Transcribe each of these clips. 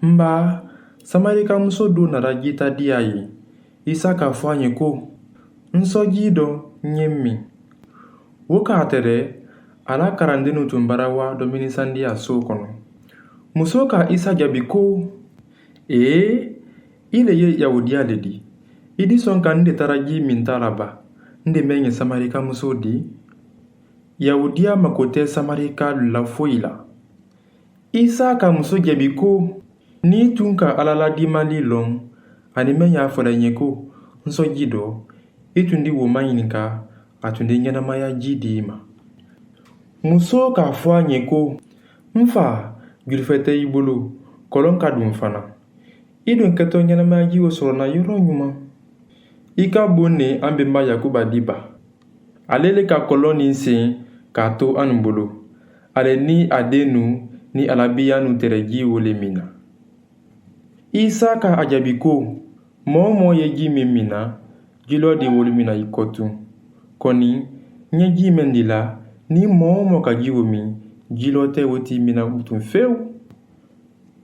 Mba, Samarika muso do nara jita di a ye. Isa k'a fɔ a ye ko, nsɔji dɔ nye min. O k'a tɛrɛ, a n'a kalandenw tun bara wa dɔminisandiya so kɔnɔ. Muso ka Isa jaabi ko, i le ye Yahudiya le di. I di sɔn ka n de taara ji min ta la ba, n de bɛ ɲɛ Samarika muso di. Yahudiya mako tɛ Samarika la foyi la. Isa ka muso jaabi ko, n'i tun ka Ala ladimali lɔn, ani mɛ y'a fɔra ɲɛ ko, nsɔji dɔ, i tun di woma ɲininka, a tun di ɲɛnamaya ji di ma. Muso k'a fɔ a ɲɛ ko, n fa, jurufɛ tɛ i bolo, kɔlɔn ka dun fana. I dun kɛtɔ ɲɛnamaya ji o sɔrɔna yɔrɔ ɲuman. I ka bon ne an bɛnba Yakuba di ba. Ale le ka kɔlɔn nin sen k'a to an bolo. Ale ni a den nu ni alabiya nu tɛrɛ ji wole min na. Isa ka a jaabi ko, mɔɔ mɔɔ ye ji min min na, ji lɔ de wole min na i kɔ tun. Kɔni, ɲɛ ji mɛn de la, ni mɔɔ mɔɔ ka ji o min, ji lɔ tɛ o t'i min na tun fewu.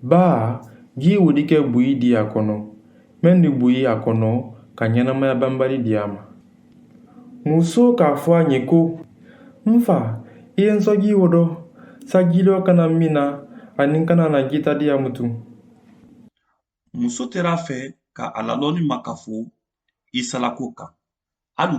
Baa, ji wodi kɛ buyi di a kɔnɔ, mɛn di buyi a kɔnɔ ka ɲɛnamaya banbali di a ma. Muso k'a fɔ a ɲɛ ko, n fa, i ye nsɔji o dɔ, sa ji lɔ kana min na, ani kana na jita di a mutu. Muso tɛr'a fɛ ka a ladɔnni makafo Isa la ko kan. Hali